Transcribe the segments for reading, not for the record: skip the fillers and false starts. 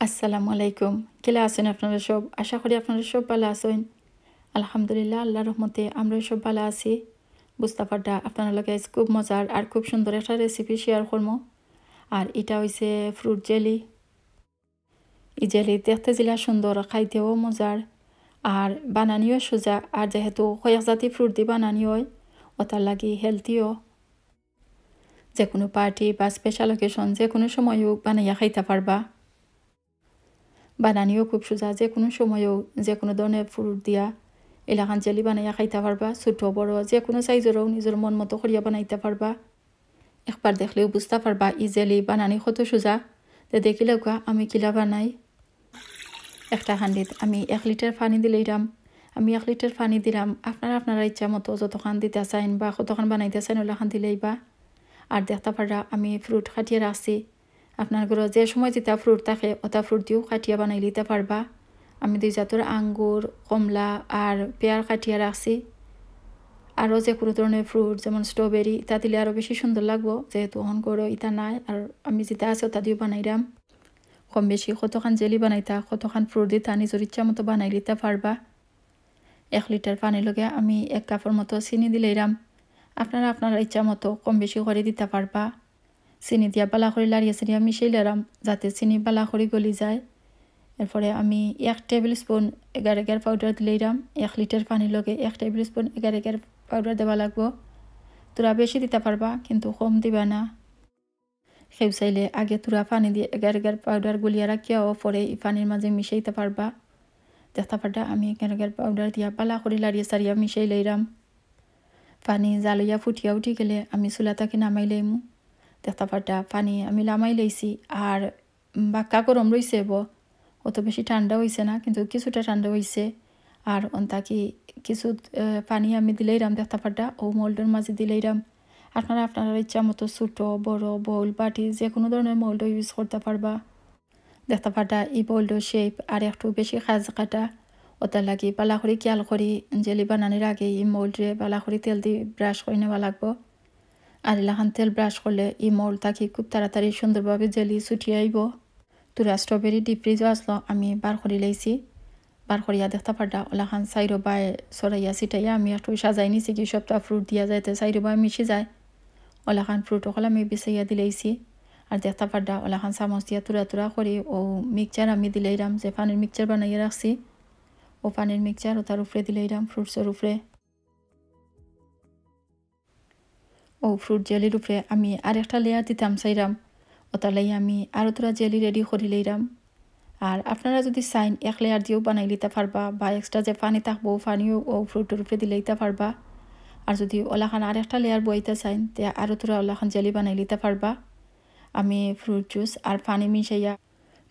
আসসালামু আলাইকুম। কেলা আছেন আপনারা সব? আশা করি আপনারা সব ভালো আছেন। আলহামদুলিল্লাহ আল্লাহর রহমতে আমরা সব ভালো আছি। মুস্তাফারটা আপনার লগে খুব মজার আর খুব সুন্দর একটা রেসিপি শেয়ার করবো। আর এটা হইছে ফ্রুট জেলি। এই জেলি দেখতে জিলা সুন্দর, খাইতেও মজার আর বানানিও সোজা। আর যেহেতু কয়েক জাতি ফ্রুট দিয়ে বানানি হয়, ওটার লাগি হেলথিও। যে কোনো পার্টি বা স্পেশাল অকেশন যে কোনো সময়ও বানাইয়া খাইতে পারবা। বানানিও খুব সোজা, যে কোনো সময়ও যে কোনো ধরনের ফ্রুট দিয়া এলাকান জেলি বানাইয়া খাইতে পারবা। ছোটো বড় যে কোনো সাইজেরও নিজের মন মতো করিয়া বানাইতে পারবা। একবার দেখলেও বুঝতে পারবা ই জেলি বানানি কত সোজা। তো দেখিলেও আমি কিলা বানাই। একটা হান্ডিত আমি 1 লিটার পানি দিলাম। আমি 1 লিটার পানি দিলাম। আপনারা ইচ্ছা মতো যতখান দিতে চাইন বা কতখান বানাইতে চাইন ওলাখান দিলেইবা। আর দেখতে পারা আমি ফ্রুট কাটিয়ে রাখছি। আপনার ঘরে যে সময় যেটা ফ্রুট থাকে ওটা ফ্রুট দিয়েও কাটিয়া বানাই নিতে পারবা। আমি 2 জাতের আঙ্গুর, কমলা আর পেয়ার কাটিয়া রাখছি। আরও যে কোনো ধরনের ফ্রুট যেমন স্ট্রবেরি তা দিলে আরও বেশি সুন্দর লাগবো, যেহেতু অন করে ইটা নাই। আর আমি যেটা আছে ওটা দিয়েও বানাইলাম। কম বেশি কতখান জেলি বানাইতা কতখান ফ্রুট দিতা নিজের ইচ্ছা মতো বানাই নিতে পারবা। 1 লিটার পানির লগে আমি 1 কাপের মতো চিনি দিলাম। আপনারা ইচ্ছা মতো কম বেশি করে দিতে পারবা। চিনি দিয়া বালা করে লাড়িয়ে চাড়িয়ে মিশাইলাম যাতে চিনি বালা করে গলি যায়। এরপরে আমি 1 টেবিল স্পুন এগার এগার পাউডার দিলাম। 1 লিটার পানির লগে 1 টেবিল স্পুন এগার এগার পাউডার দেওয়া লাগবো। তোরা বেশি দিতে পারবা কিন্তু কম দিবা না। সেও চাইলে আগে তোরা পানি দিয়ে এগার এগার পাউডার গুলিয়া রাখিয়াও পরে এই পানির মাঝে মিশাইতে পারবা। দেখতে পারটা আমি এগার এগার পাউডার দিয়া বালা করে লাড়িয়ে চাড়িয়ে মিশাই লইলাম। পানি জালইয়া ফুটিয়া উঠি গেলে আমি চুলাটাকে নামাই লইমু। দেখতে পারটা পানি আমি নামাই লইছি আর বাক্কা গরম রইছে অত বেশি ঠান্ডা হইছে না, কিন্তু কিছুটা ঠান্ডা হইছে। আর অন্তাকি কিছু পানি আমি দিলাইরাম দেখতে পারটা ও মোল্ডের মাঝে দিলাইরাম। আপনারা ইচ্ছা মতো ছোটো বড় বোল বাটি যে কোনো ধরনের মোল্ড ইউজ করতে পারবা। দেখতে পারটা এই বোল্ডের শেপ আর একটু বেশি খাজ কাটা, ওটার লাগি বালা করে খেয়াল করি জেলি বানানোর আগে এই মোল্ডে বালা করে তেল দিয়ে ব্রাশ করে নেওয়া লাগবো। আর এলাকান তেল ব্রাশ করলে এই মোল্ড থাকি খুব তাড়াতাড়ি সুন্দরভাবে জেলি ছুটিয়ে আইব। তোরা স্ট্রবেরি ডিপ ফ্রিজও আসলো আমি বার করে লাইছি। বার করিয়া দেখতে পারটা ওলাখান সাইরো বাই সরাইয়া ছিটাইয়া আমি একটু সাজাই নিছি কি সবটা ফ্রুট দিয়া যাইতে সাইরো বাই মিশে যায়। ওলাখান ফ্রুট ওখানে আমি বিছাইয়া দিলাইছি। আর দেখতে পারটা ওলাখান চামচ দিয়া তুরা করি ও মিক্সচার আমি দিলাইরাম যে পানির মিক্সচার বানাইয়া রাখছি। ও পানির মিক্সচার ও তার উপরে দিলাইরাম ফ্রুটসের উপরে। ও ফ্রুট জেলির উপরে আমি আরেকটা লেয়ার দিতাম চাইরাম। ওটার লাই আমি আরও তোরা জেলি রেডি করে লইরাম। আর আপনারা যদি চাইন 1 লেয়ার দিয়েও বানাই লিতে পারবা বা এক্সট্রা যে পানি থাকবো পানিও ও ফ্রুটের উপরে দিলেইতে পারবা। আর যদি ওলাখান আর একটা লেয়ার বইতে চাইন তে আরও তোরা ওলাখান জেলি বানাই লিতে পারবা। আমি ফ্রুট জুস আর পানি মিশাইয়া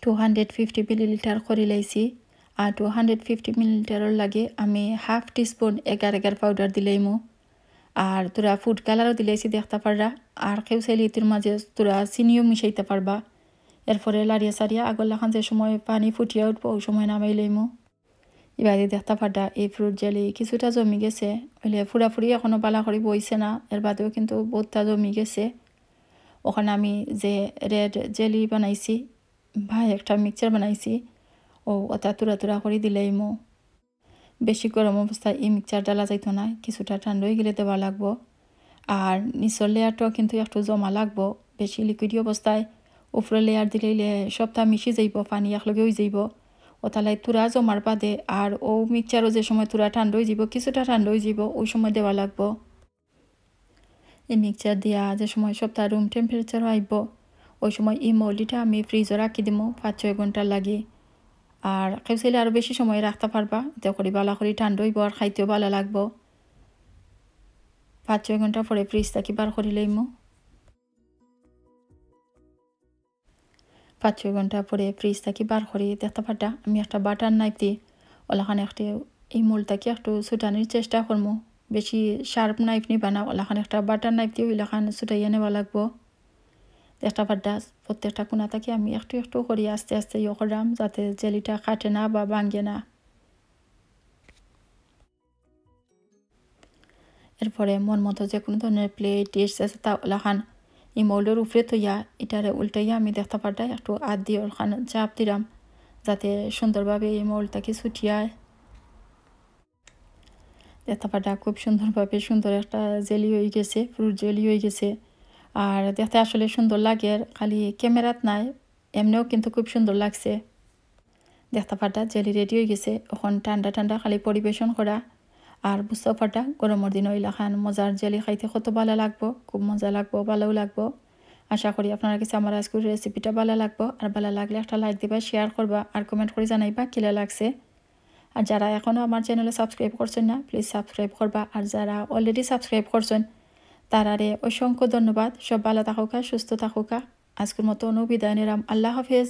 250 মিলিলিটার করে লাইছি। আর 250 মিলিলিটারের লাগে আমি 1/2 টিস্পুন এগার এগার পাউডার দিলাইমু। আর তোরা ফুড কালারও দিলাইছি দেখতে পাররা। আর কেউ চাইলে ইতির মাঝে তোরা চিনিও মিশাইতে পারবা। এরপরে লাড়িয়া সারিয়া আগরলাখান যে সময় পানি ফুটিয়ে উঠবো ওই সময় নামাই লইমু। এবারে দেখতে পারটা এই ফ্রুট জেলি কিছুটা জমি গেছে, হইলে ফুরাফুরি এখনও বালা করে বইছে না, এর বাদেও কিন্তু বহুতটা জমি গেছে। ওখানে আমি যে রেড জেলি বানাইছি বা একটা মিক্সচার বানাইছি ও ওটা তুরা করে দিলাইমু। বেশি গরম অবস্থায় এই মিক্সচার ডালা যাইতো না, কিছুটা ঠান্ডা হয়ে গেলে দেওয়া লাগবো। আর নিচের লেয়ারটাও কিন্তু একটু জমা লাগবো। বেশি লিকুইড অবস্থায় উপরে লেয়ার দিলে সবটা মিশে যাইব, পানি একলগে হয়ে যাইব। ওতালাই তুরা জমার বাদে আর ও মিক্সচারও যে সময় তুরা ঠান্ডা হয়ে যাব কিছুটা ঠান্ডা হয়ে যাব ওই সময় দেওয়া লাগবো। এই মিক্সচার দিয়া যে সময় সবটা রুম টেম্পারেচার আইব ওই সময় এই মৌলিটা আমি ফ্রিজে রাখি দিব 5-6 ঘন্টা লাগে। আর কেউ চাইলে আরও বেশি সময় রাখতে পারবা, এতে করে বালা করে ঠান্ডা হইব আর খাইতেও ভালো লাগবো। 5-6 ঘন্টা পরে ফ্রিজ থাকি বার করে লইমু। 5-6 ঘন্টা পরে ফ্রিজ থাকি বার করে দেখতে পারটা আমি একটা বাটার নাইফ দিই ওলাখানে একটি এই মোলটাকে একটু ছুটানোর চেষ্টা করবো। বেশি শার্প নাইফ নিবা না, ওলাখানে একটা বাটার নাইফ দিয়ে ওইলাখান ছুটাইয়া নেওয়া লাগবো। দেখতে পারটা প্রত্যেকটা কোনা থাকি আমি একটু একটু করি আস্তে আস্তে ইয়ে করলাম যাতে জেলিটা কাটে না বা ভাঙে না। এরপরে মন মতো যে কোনো ধরনের প্লেট ডিশ আছে তা ওলাখান এই মোল্ডের উপরে তৈয়া এটারে উল্টাইয়া আমি দেখতে পারটা একটু হাত দিয়ে ওখানে চাপ দিলাম যাতে সুন্দরভাবে এই মোলটাকে ছুটিয়ায়। দেখতে পাটা খুব সুন্দরভাবে সুন্দর একটা জেলি হয়ে গেছে, ফ্রুট জেলি হয়ে গেছে। আর দেখতে আসলে সুন্দর লাগে, খালি ক্যামেরাত নাই, এমনিও কিন্তু খুব সুন্দর লাগছে। দেখতে পাটা জেলি রেডি হয়ে গেছে। এখন ঠান্ডা ঠান্ডা খালি পরিবেশন করা। আর বুঝতে পাটা গরমের দিন ওইলা খান মজার জেলি খাইতে কত ভালো লাগবো, খুব মজা লাগবো, ভালোও লাগবো। আশা করি আপনার কাছে আমার আজকের রেসিপিটা ভালো লাগবো। আর ভালো লাগলে একটা লাইক দিবা, শেয়ার করবা আর কমেন্ট করে জানাইবা কিলা লাগছে। আর যারা এখনও আমার চ্যানেলে সাবস্ক্রাইব করছেন না, প্লিজ সাবস্ক্রাইব করবা। আর যারা অলরেডি সাবস্ক্রাইব করছেন তারারে অসংখ্য ধন্যবাদ। সব ভালো থাকুকা, সুস্থ থাকুকা। আজকের মতো বিদায় নিলাম। আল্লাহ হাফেজ।